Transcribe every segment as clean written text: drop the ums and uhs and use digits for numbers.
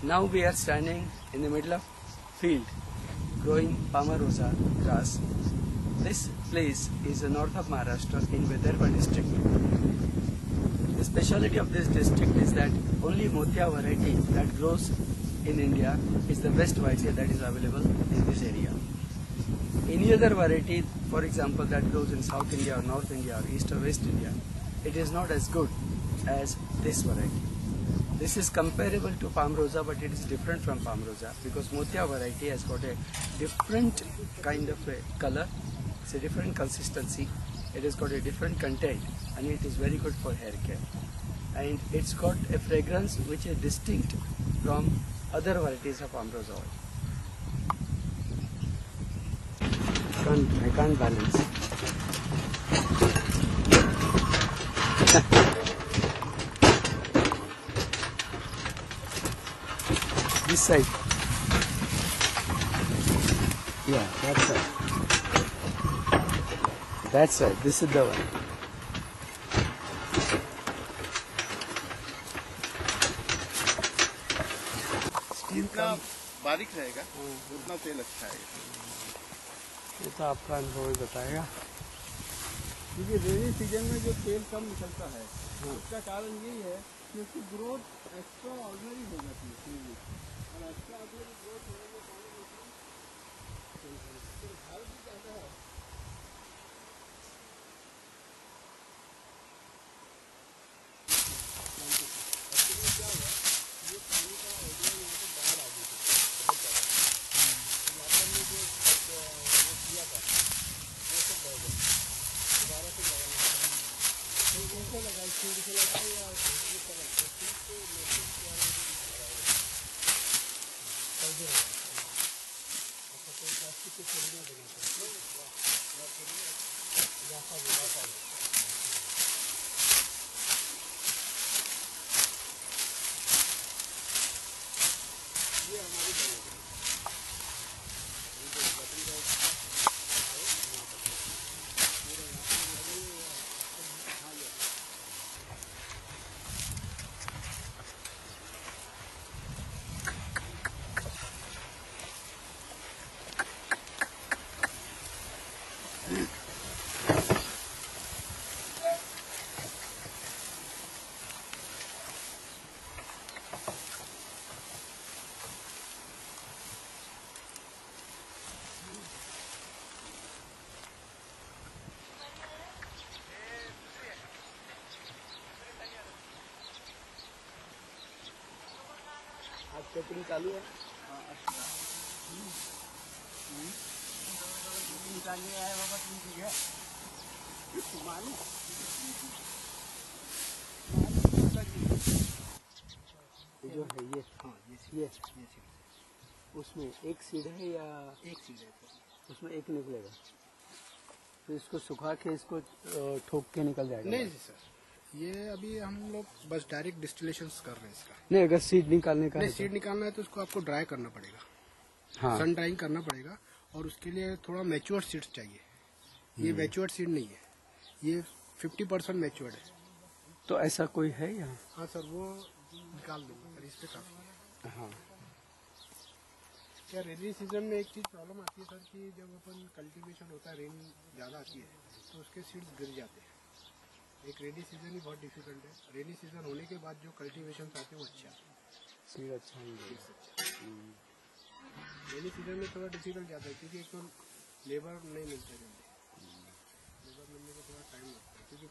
Now we are standing in the middle of field growing Palmarosa grass. This place is in north of Maharashtra in Vidarbha district. The speciality of this district is that only Motia variety that grows in India is the best variety that is available in this area. Any other variety, for example, that grows in South India or North India or East or West India, it is not as good as this variety. This is comparable to Palmarosa, but it is different from Palmarosa because Motia variety has got a different kind of a color, it's a different consistency, it has got a different content, and it is very good for hair care. And it's got a fragrance which is distinct from other varieties of Palmarosa oil. I can't balance. This side. Yeah, that side. That side. This is the one. जितना बारीक रहेगा उतना तेल अच्छा है। ये तो आपका अनुभव ही बताएगा। क्योंकि रेनी सीजन में जो तेल कम निकलता है उसका कारण यही है कि उसकी ग्रोथ एक्स्ट्रा ऑर्डिनरी हो जाती है और एक्स्ट्रा ऑर्डिनरी ग्रोथ होने में भारत भी चाहता है। क्या हुआ ये पानी का एरिया यहाँ पे बाढ़ आ गई थी जो वो किया था वो सब बह गया दोबारा से लगाई सीड से लगाई या प्लास्टिक के छोड़ना देना ये हमारी कटिंग चालू है। निकालने आया बाबा तुम ठीक है जो है ये हाँ ये उसमें एक सीड है या एक सीड है उसमें एक निकलेगा तो इसको सुखा के इसको ठोक के निकल जाएगा। नहीं जी सर ये अभी हम लोग बस डायरेक्ट डिस्टिलेशन कर रहे हैं इसका। नहीं अगर सीड निकालने का नहीं सीड निकालना है तो उसको आपको ड्राई करना पड़ेगा। हाँ सन ड्राइंग करना पड़ेगा और उसके लिए थोड़ा मैच्योर्ड सीड्स चाहिए। ये मैच्योर्ड सीड नहीं है, ये 50% मैच्योर्ड है। तो ऐसा कोई है यहाँ? हाँ सर वो निकाल देंगे सर, इस पे काफी है। हाँ क्या रेनी सीजन में एक चीज प्रॉब्लम आती है सर कि जब अपन कल्टीवेशन होता है रेन ज्यादा आती है तो उसके सीड्स गिर जाते हैं। एक रेनी सीजन ही बहुत डिफिकल्ट है, रेनी सीजन होने के बाद जो कल्टीवेशन आते हैं वो अच्छा सीड अच्छा रेनी सीजन में थोड़ा डिफिकल्ट जाता है क्योंकि एक तो लेबर नहीं मिलते जल्दी, लेबर मिलने को थोड़ा टाइम लगता है क्योंकि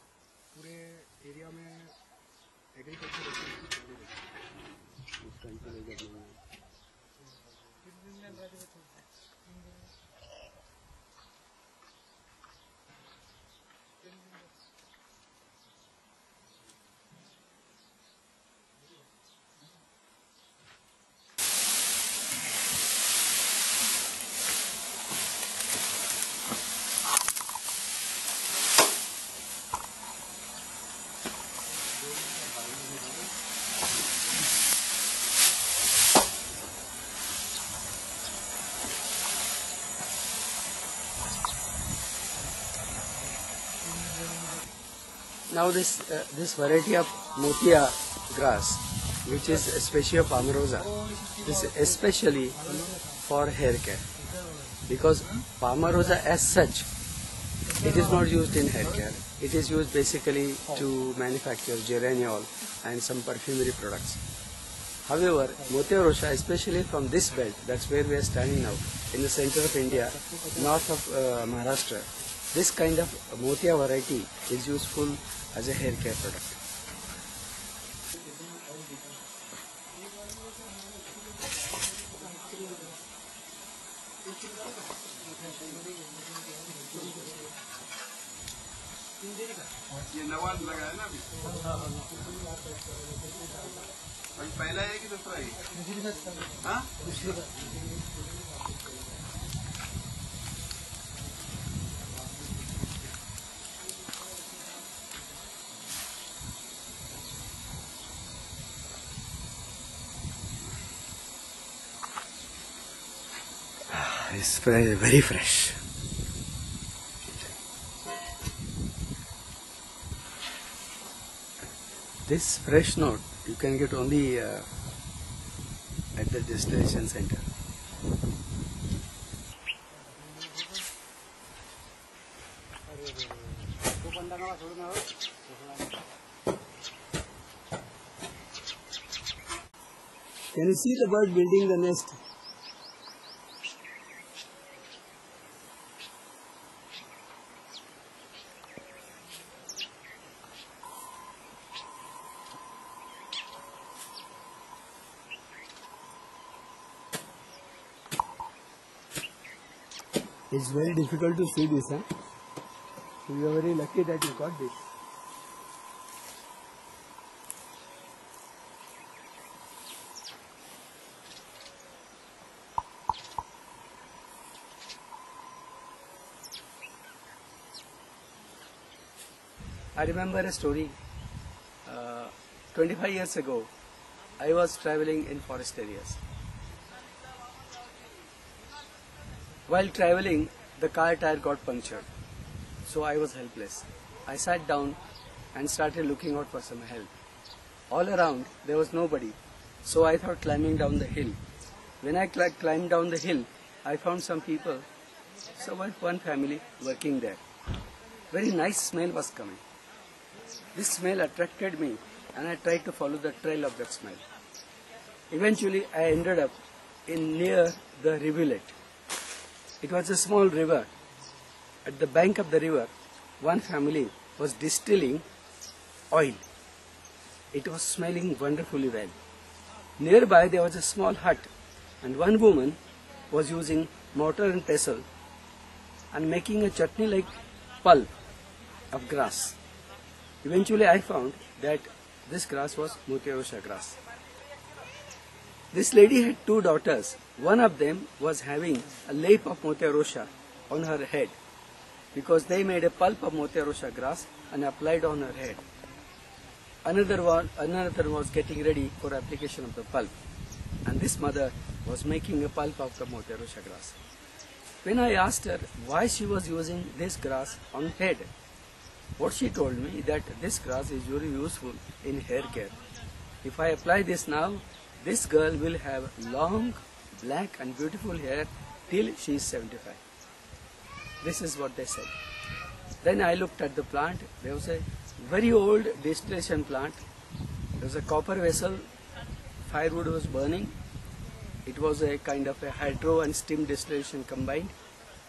पूरे एरिया में agriculture Now this variety of Motia grass which is Specia palmarosa. This is especially for hair care, because palmarosa as such, it is not used in hair care. It is used basically to manufacture geraniol and some perfumery products. However, Motia rosha, especially from this belt, that's where we are standing now, in the center of India, north of Maharashtra, this kind of Motia variety is useful as a hair care product. ये नवाज लगा है ना अभी पहला है कि दूसरा है हाँ It's very fresh. This fresh note you can get only at the distillation center. Can you see the bird building the nest? It's very difficult to see this, huh? So you are very lucky that you got this. I remember a story. 25 years ago, I was traveling in forest areas. While traveling, the car tire got punctured, so I was helpless. I sat down and started looking out for some help. All around, there was nobody, so I thought climbing down the hill. When I climbed down the hill, I found some people, one family working there. Very nice smell was coming. This smell attracted me, and I tried to follow the trail of that smell. Eventually, I ended up near the rivulet. It was a small river. At the bank of the river, one family was distilling oil. It was smelling wonderfully well. Nearby there was a small hut, and one woman was using mortar and pestle and making a chutney like pulp of grass. Eventually I found that this grass was Motia rosha grass. This lady had two daughters. One of them was having a lap of Motia rosha on her head, because they made a pulp of Motia rosha grass and applied on her head. Another one was getting ready for application of the pulp, and this mother was making a pulp of the Motia rosha grass. When I asked her why she was using this grass on head, what she told me that this grass is very useful in hair care. If I apply this now, this girl will have long, black and beautiful hair till she is 75. This is what they said. Then I looked at the plant. There was a very old distillation plant. There was a copper vessel. Firewood was burning. It was a kind of a hydro and steam distillation combined.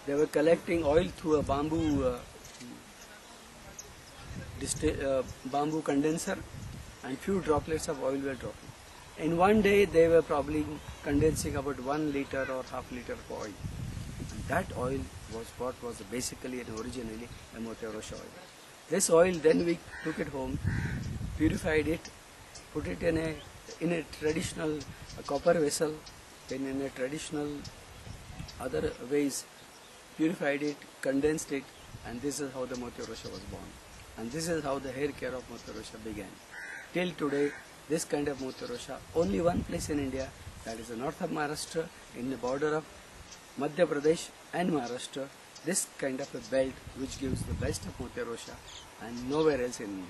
They were collecting oil through a bamboo condenser, and few droplets of oil were dropping. In one day, they were probably condensing about 1 liter or half liter of oil. And that oil was what was basically and originally a Motia rosha oil. This oil, then we took it home, purified it, put it in a traditional copper vessel, then in a traditional other ways, purified it, condensed it, and this is how the Motia rosha was born. And this is how the hair care of Motia rosha began. Till today, this kind of Motia rosha, only one place in India, that is the north of Maharashtra, in the border of Madhya Pradesh and Maharashtra, this kind of a belt which gives the best of Motia rosha, and nowhere else in India.